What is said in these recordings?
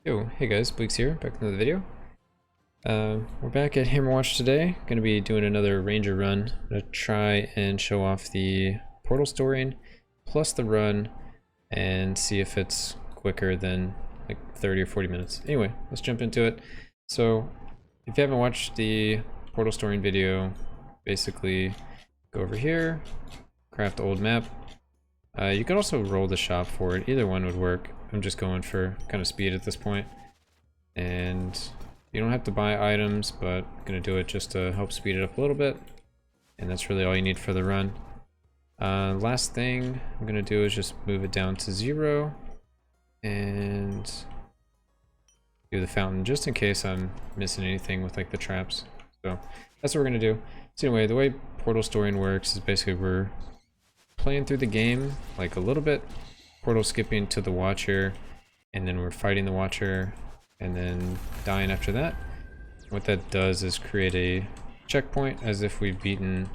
Yo, hey guys, Bweeks here, back with another video. We're back at Hammerwatch today. Gonna be doing another ranger run. I'm gonna try and show off the portal storing plus the run and see if it's quicker than like 30 or 40 minutes. Anyway, let's jump into it. So if you haven't watched the portal storing video, basically go over here, craft old map. You can also roll the shop for it. Either one would work. I'm just going for kind of speed at this point. And you don't have to buy items, but I'm gonna do it just to help speed it up a little bit. And that's really all you need for the run. Last thing I'm gonna do is just move it down to 0 and do the fountain just in case I'm missing anything with like the traps. So that's what we're gonna do. So anyway, the way portal storing works is basically we're playing through the game like a little bit, portal skipping to the watcher, and then we're fighting the watcher and then dying after that. What that does is create a checkpoint as if we've beaten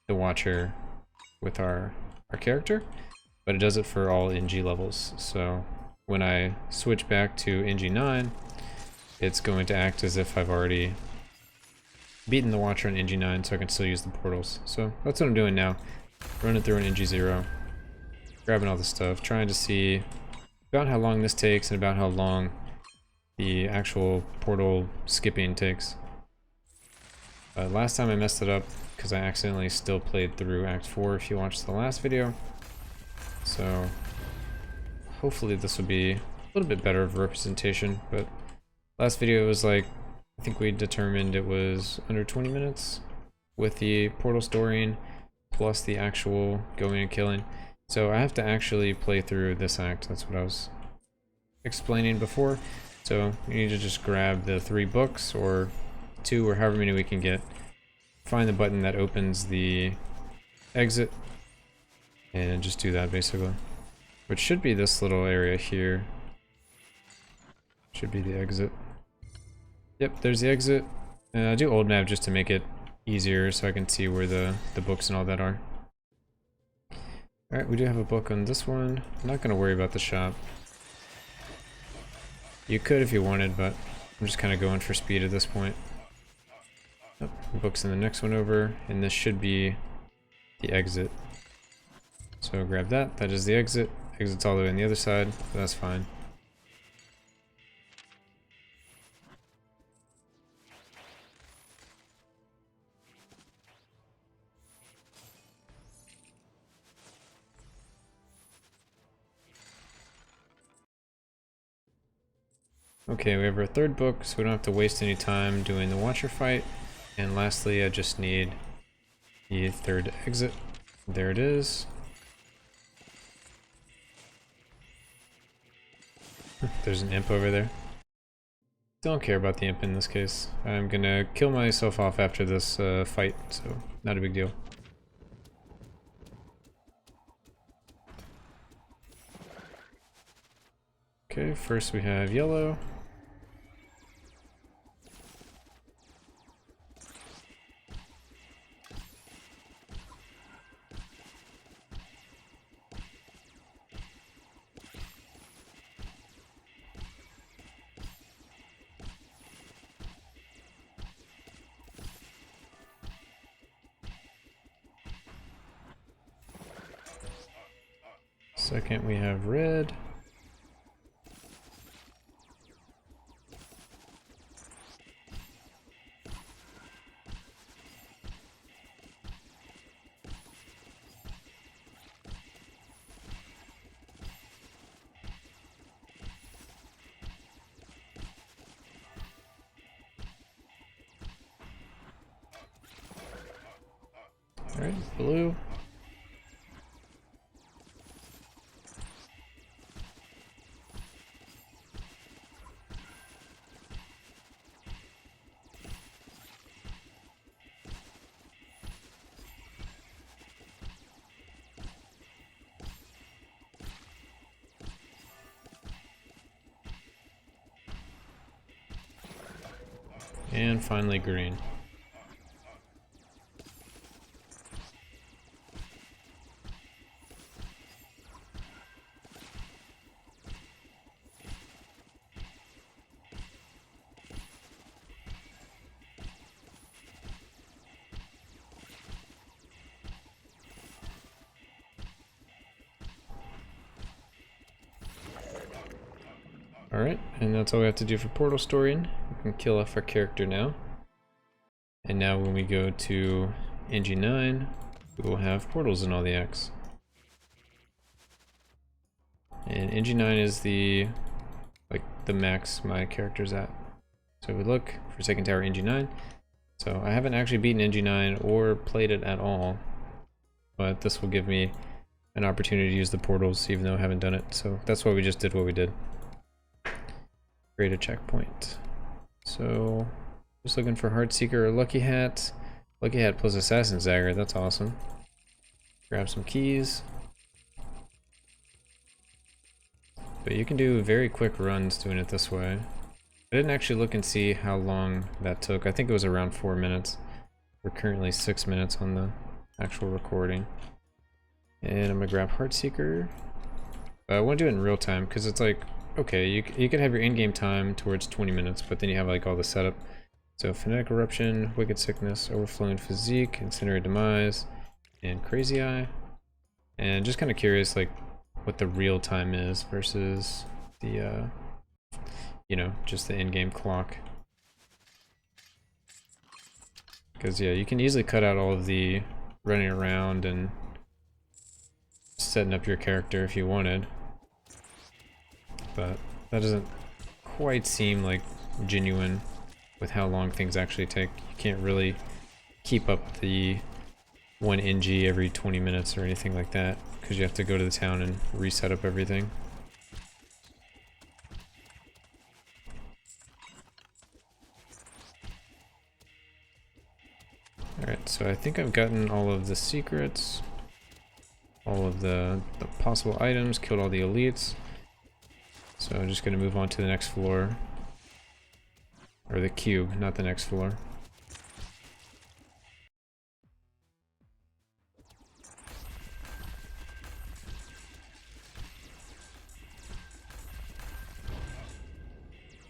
the watcher with our character, but it does it for all NG levels. So when I switch back to NG+9, it's going to act as if I've already beaten the watcher in NG+9, so I can still use the portals. So that's what I'm doing now. Running through an NG0, grabbing all the stuff, trying to see about how long this takes and about how long the actual portal skipping takes. Last time I messed it up because I accidentally still played through Act 4 if you watched the last video. So hopefully this will be a little bit better of a representation, but last video was like, I think we determined it was under 20 minutes with the portal storing plus the actual going and killing. So I have to actually play through this act. That's what I was explaining before. So you need to just grab the 3 books or 2 or however many we can get. Find the button that opens the exit and just do that basically. Which should be this little area here. Should be the exit. Yep, there's the exit. I do old map just to make it easier so I can see where the books and all that are. Alright, we do have a book on this one. I'm not going to worry about the shop. You could if you wanted, but I'm just kind of going for speed at this point. Oh, the book's in the next one over, and this should be the exit. So grab that. That is the exit. Exit's all the way on the other side, so that's fine. Okay, we have our 3rd book, so we don't have to waste any time doing the watcher fight. And lastly, I just need the 3rd exit. There it is. There's an imp over there. Don't care about the imp in this case. I'm gonna kill myself off after this fight, so not a big deal. Okay, first we have yellow. Second we have red. Alright, blue. And finally green. Alright, and that's all we have to do for portal storing. We can kill off our character now. And now when we go to NG+9, we will have portals in all the acts. And NG+9 is the max my character's at. So we look for Second Tower NG+9. So I haven't actually beaten NG+9 or played it at all, but this will give me an opportunity to use the portals even though I haven't done it. So that's why we just did what we did. Create a checkpoint. So just looking for Heartseeker or Lucky Hat. Lucky Hat plus Assassin's Dagger, that's awesome. Grab some keys. But you can do very quick runs doing it this way. I didn't actually look and see how long that took. I think it was around 4 minutes. We're currently 6 minutes on the actual recording. And I'm gonna grab Heartseeker. I want to do it in real time because it's like, okay, you can have your in-game time towards 20 minutes, but then you have like all the setup. So Phonetic Eruption, Wicked Sickness, Overflowing Physique, Incendiary Demise, and Crazy Eye. And just kind of curious like what the real time is versus the you know, just the in-game clock. Because yeah, you can easily cut out all of the running around and setting up your character if you wanted. But that doesn't quite seem like genuine with how long things actually take. You can't really keep up the 1 NG every 20 minutes or anything like that, because you have to go to the town and reset up everything. Alright, so I think I've gotten all of the secrets, all of the possible items, killed all the elites. So I'm just going to move on to the next floor. Or the cube, not the next floor.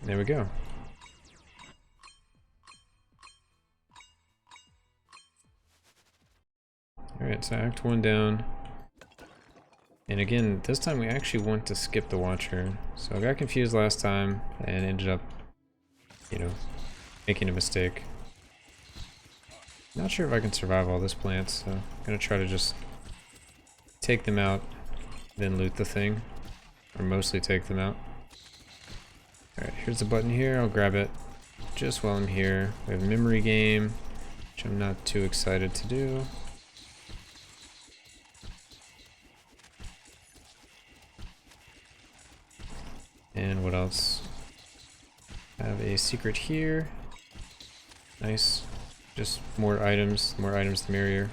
There we go. Alright, so Act 1 down. And again, this time we actually want to skip the Watcher. So I got confused last time and ended up, you know, making a mistake. Not sure if I can survive all this plants, so I'm gonna try to just take them out, then loot the thing. Or mostly take them out. Alright, here's the button here, I'll grab it just while I'm here. We have a memory game, which I'm not too excited to do. And what else? I have a secret here. Nice. Just more items. The more items, the merrier.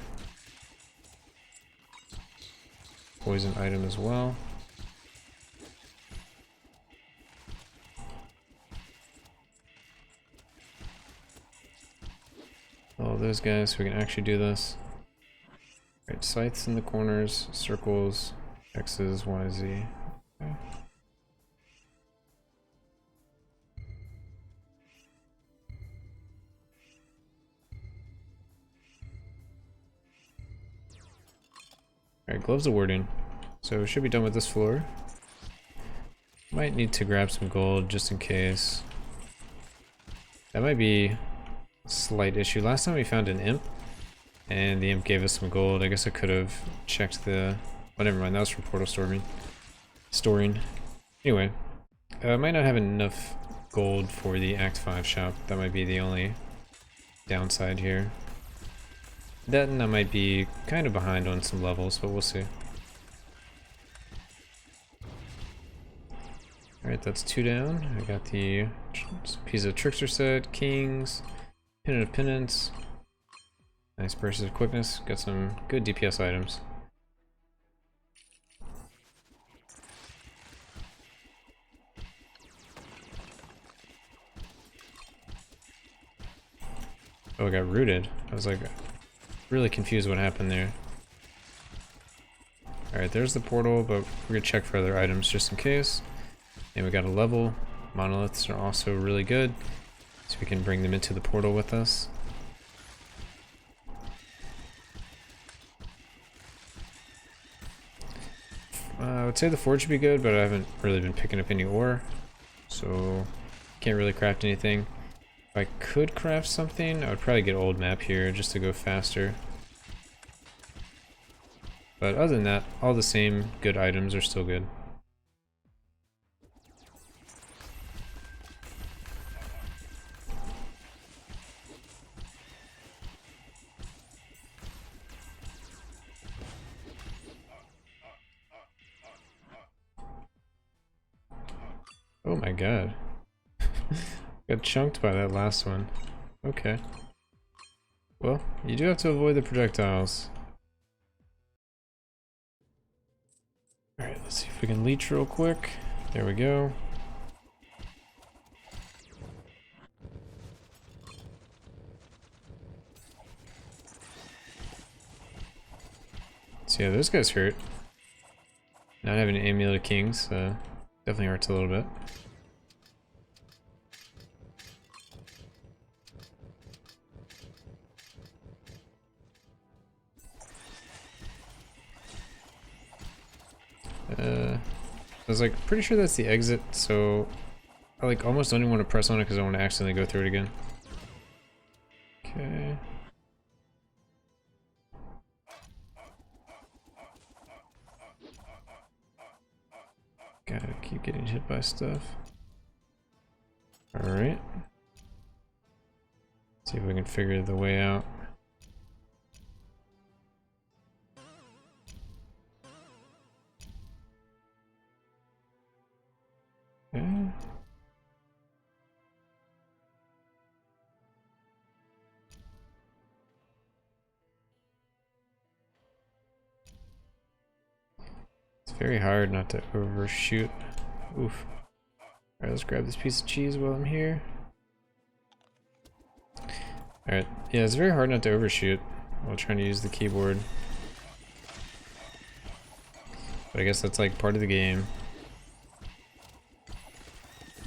Poison item as well. All those guys, so we can actually do this. Right, scythes in the corners, circles, X's, Y, Z. Okay. Alright, gloves of warding. So we should be done with this floor. Might need to grab some gold just in case. That might be a slight issue. Last time we found an imp, and the imp gave us some gold. I guess I could have checked the... Oh, never mind, that was from portal storing. Anyway, I might not have enough gold for the Act 5 shop. That might be the only downside here. That and I might be kind of behind on some levels, but we'll see. Alright, that's 2 down. I got the piece of Trickster set, Kings, Pennant of Penance. Nice bursts of quickness. Got some good DPS items. Oh, I got rooted. I was like really confused what happened there. Alright, there's the portal, but we're gonna check for other items just in case. And we got a level. Monoliths are also really good, so we can bring them into the portal with us. I would say the forge would be good, but I haven't really been picking up any ore. so can't really craft anything. If I could craft something, I would probably get old map here just to go faster. But other than that, all the same good items are still good. Oh my god. Got chunked by that last one. Okay. Well, you do have to avoid the projectiles. Alright, let's see if we can leech real quick. There we go. So yeah, those guys hurt. Not having an Amulet of Kings definitely hurts a little bit. I was like pretty sure that's the exit, so I like almost don't even want to press on it because I want to accidentally go through it again. Okay. Gotta keep getting hit by stuff. Alright. See if we can figure the way out. Okay. It's very hard not to overshoot. Oof. Alright, let's grab this piece of cheese while I'm here. Alright, yeah, it's very hard not to overshoot while trying to use the keyboard. But I guess that's like part of the game.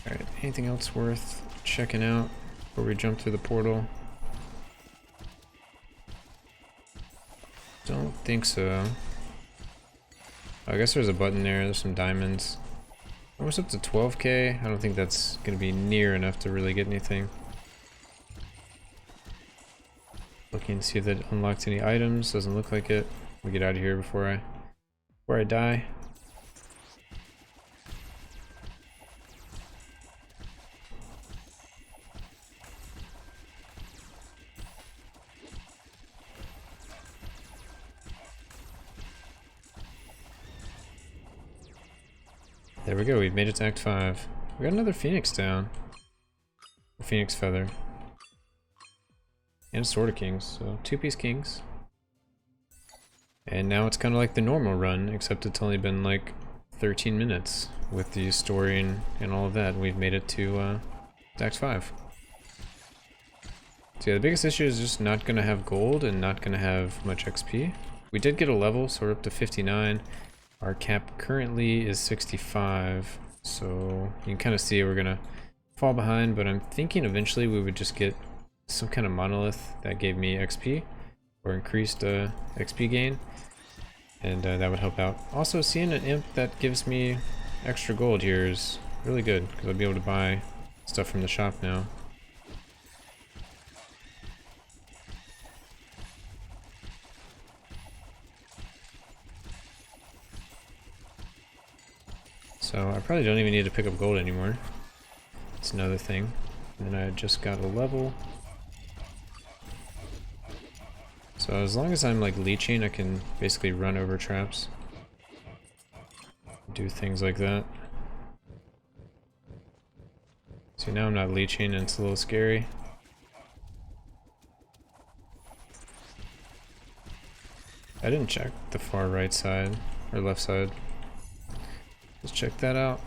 Alright, anything else worth checking out before we jump through the portal? Don't think so. I guess there's a button there, there's some diamonds. Almost up to 12k. I don't think that's going to be near enough to really get anything. Looking to see if that unlocked any items. Doesn't look like it. We get out of here before I die. There we go, we've made it to Act 5. We got another Phoenix down. A Phoenix Feather. And Sword of Kings, so 2-piece Kings. And now it's kind of like the normal run, except it's only been like 13 minutes with the story and all of that. We've made it to Act 5. So yeah, the biggest issue is just not going to have gold and not going to have much XP. We did get a level, so we're up to 59. Our cap currently is 65, so you can kind of see we're gonna fall behind, but I'm thinking eventually we would just get some kind of monolith that gave me XP, or increased XP gain, and that would help out. Also, seeing an imp that gives me extra gold here is really good, because I'll be able to buy stuff from the shop now. So I probably don't even need to pick up gold anymore. It's another thing. And then I just got a level. So as long as I'm like leeching, I can basically run over traps. Do things like that. See, now I'm not leeching and it's a little scary. I didn't check the far right side, or left side. Let's check that out.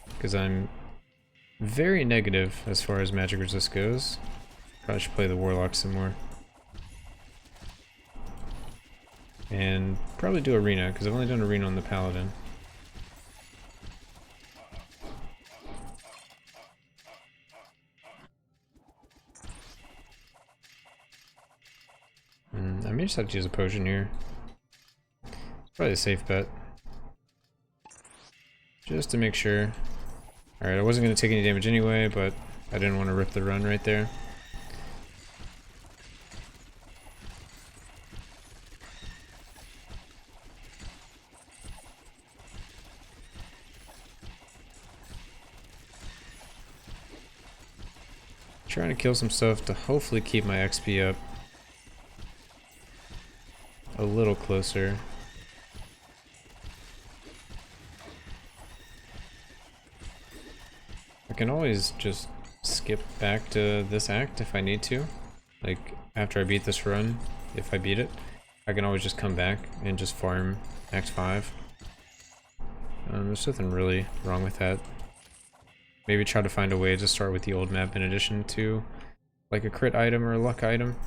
Because I'm very negative as far as magic resist goes. Probably should play the Warlock some more. And probably do Arena, because I've only done Arena on the Paladin. I may just have to use a potion here. Probably a safe bet. just to make sure. Alright, I wasn't going to take any damage anyway, but I didn't want to rip the run right there. Trying to kill some stuff to hopefully keep my XP up a little closer. I can always just skip back to this act if I need to. Like, after I beat this run, if I beat it, I can always just come back and just farm Act 5. There's nothing really wrong with that. Maybe try to find a way to start with the old map in addition to like a crit item or a luck item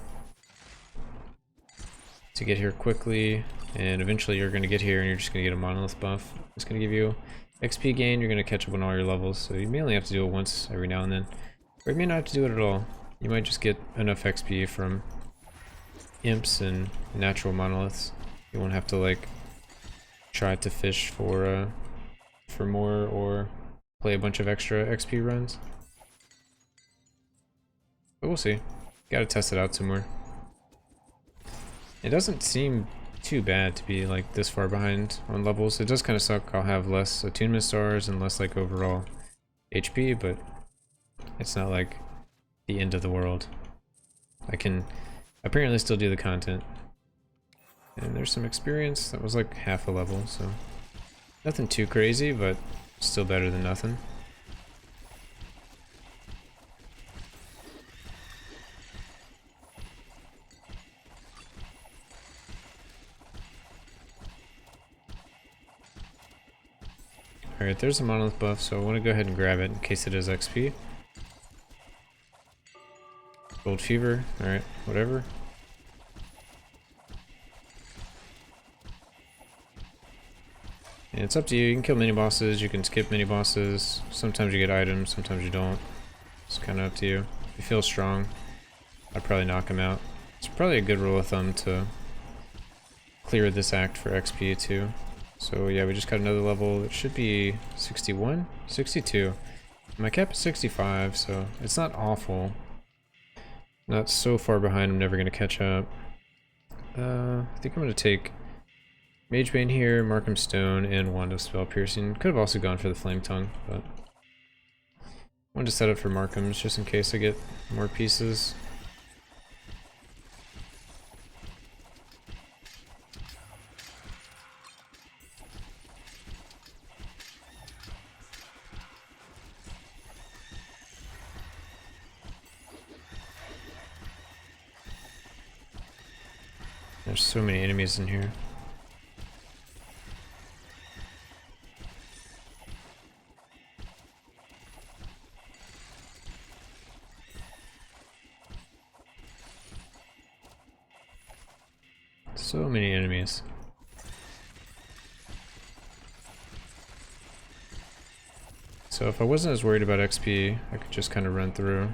to get here quickly, and eventually you're going to get here and you're just going to get a monolith buff. It's going to give you XP gain, you're going to catch up on all your levels, so you may only have to do it once every now and then. Or you may not have to do it at all. You might just get enough XP from imps and natural monoliths. You won't have to like try to fish for more or play a bunch of extra XP runs. But we'll see. Gotta test it out some more. It doesn't seem too bad to be like this far behind on levels. It does kind of suck. I'll have less attunement stars and less like overall HP, but it's not like the end of the world. I can apparently still do the content. And there's some experience. That was like half a level, so nothing too crazy, but still better than nothing. Alright, there's a monolith buff, so I want to go ahead and grab it in case it is XP. Gold fever, alright, whatever. And it's up to you. You can kill mini bosses, you can skip mini bosses. Sometimes you get items, sometimes you don't. It's kind of up to you. If you feel strong, I'd probably knock him out. It's probably a good rule of thumb to clear this act for XP too. So yeah, we just got another level. It should be 61? 62. My cap is 65, so it's not awful. Not so far behind, I'm never going to catch up. I think I'm going to take Magebane here, Markham Stone, and Wand of Spell Piercing. Could have also gone for the Flame Tongue, but I wanted to set up for Markham's just in case I get more pieces. There's so many enemies in here. So many enemies. So if I wasn't as worried about XP, I could just kind of run through.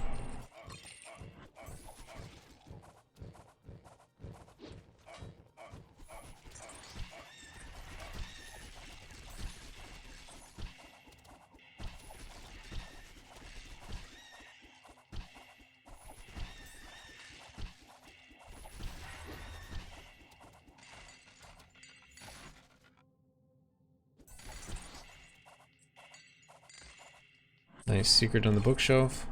Nice secret on the bookshelf.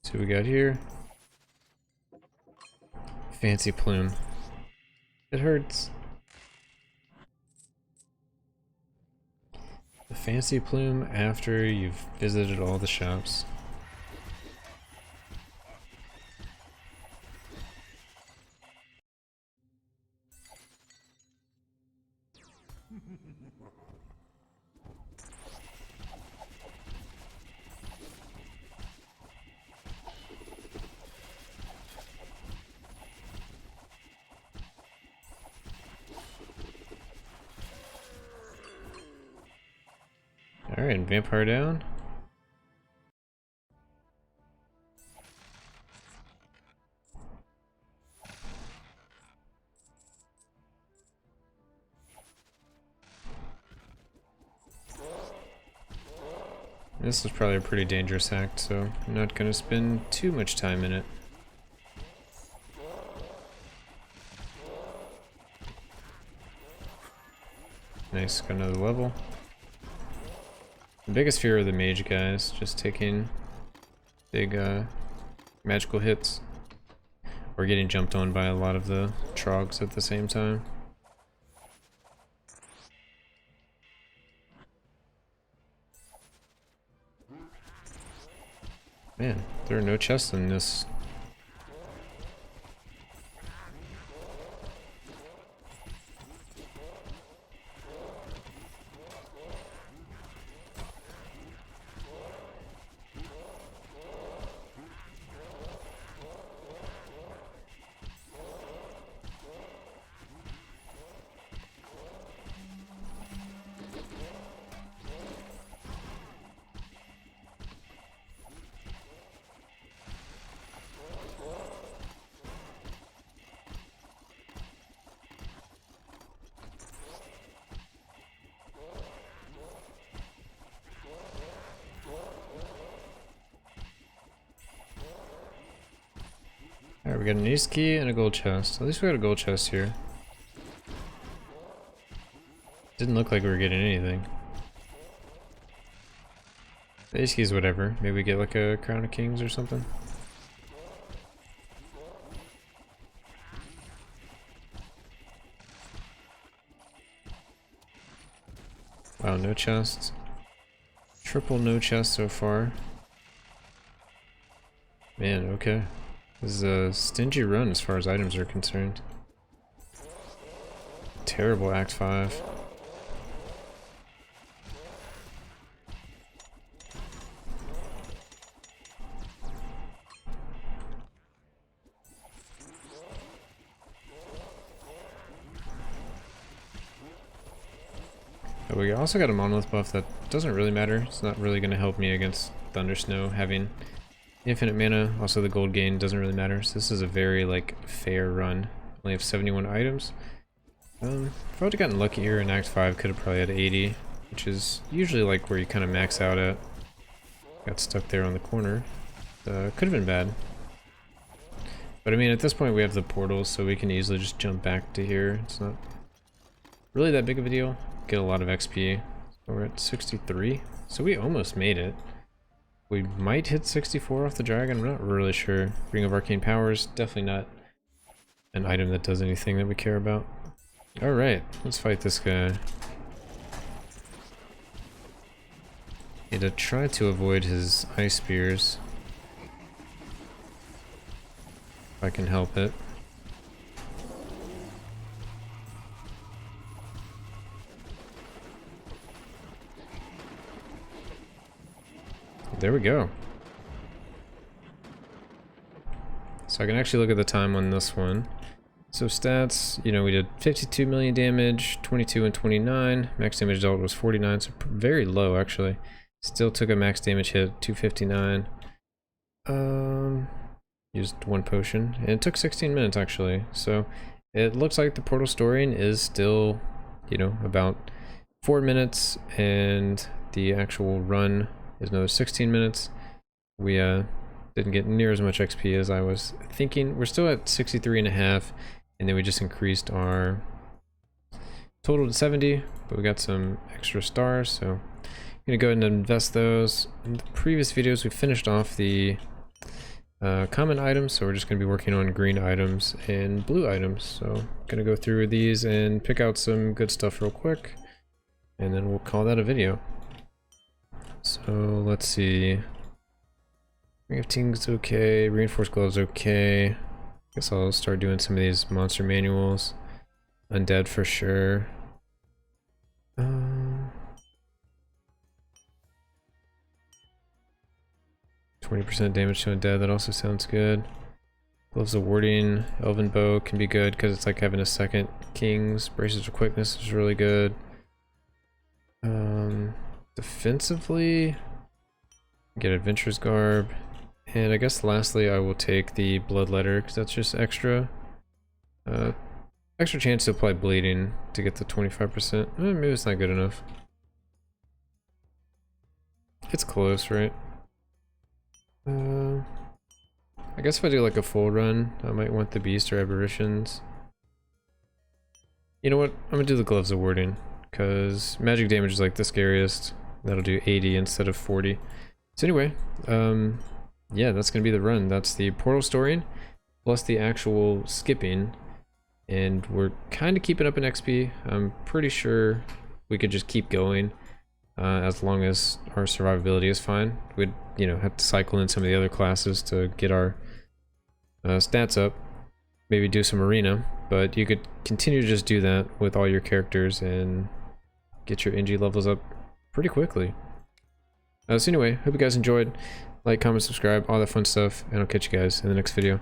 See what we got here. Fancy plume. It hurts. The fancy plume after you've visited all the shops. Alright, vampire down. This is probably a pretty dangerous act, so I'm not gonna spend too much time in it. Nice, got another level. The biggest fear are the mage guys, just taking big magical hits. Or getting jumped on by a lot of the trogs at the same time. Man, there are no chests in this. Alright, we got an ace key and a gold chest. At least we got a gold chest here. Didn't look like we were getting anything. The ace key is whatever. Maybe we get like a crown of kings or something. Wow, no chests. Triple no chest so far. Man, okay. This is a stingy run as far as items are concerned. Terrible Act 5. But we also got a monolith buff that doesn't really matter. It's not really going to help me against Thundersnow having infinite mana. Also the gold gain doesn't really matter. So this is a very like fair run. Only have 71 items. If I would have gotten lucky here in Act 5, could have probably had 80, which is usually like where you kind of max out at. Got stuck there on the corner. Could have been bad. But I mean, at this point we have the portals, so we can easily just jump back to here. It's not really that big of a deal. Get a lot of XP. So we're at 63, so we almost made it. We might hit 64 off the dragon, I'm not really sure. Ring of Arcane Powers, definitely not an item that does anything that we care about. Alright, let's fight this guy. Need to try to avoid his ice spears. If I can help it. There we go. So I can actually look at the time on this one. So stats, you know, we did 52 million damage, 22 and 29. Max damage dealt was 49, so very low actually. Still took a max damage hit, 259. Used one potion, and it took 16 minutes actually. So it looks like the portal storing is still, you know, about 4 minutes, and the actual run is another 16 minutes. We didn't get near as much XP as I was thinking. We're still at 63 and a half, and then we just increased our total to 70, but we got some extra stars, so I'm gonna go ahead and invest those. In the previous videos we finished off the common items, so we're just going to be working on green items and blue items. So I'm going to go through these and pick out some good stuff real quick, and then we'll call that a video. So let's see. Ring of Ting's okay, Reinforced Gloves okay. Guess I'll start doing some of these monster manuals. Undead for sure. 20% damage to undead, that also sounds good. Gloves of Warding, Elven Bow can be good because it's like having a second King's. Braces for Quickness is really good. Defensively, get Adventurer's Garb. And I guess lastly I will take the Blood Letter because that's just extra. Extra chance to apply bleeding to get the 25%. Maybe it's not good enough. It's close, right? I guess if I do like a full run, I might want the beast or aberrations. You know what? I'm gonna do the gloves of warding, because magic damage is like the scariest. That'll do 80 instead of 40. So anyway, yeah, that's gonna be the run. That's the portal storing, plus the actual skipping. And we're kind of keeping up in XP. I'm pretty sure we could just keep going as long as our survivability is fine. We'd, you know, have to cycle in some of the other classes to get our stats up. Maybe do some arena, but you could continue to just do that with all your characters and get your NG levels up pretty quickly. So anyway, hope you guys enjoyed. Like, comment, subscribe, all that fun stuff, and I'll catch you guys in the next video.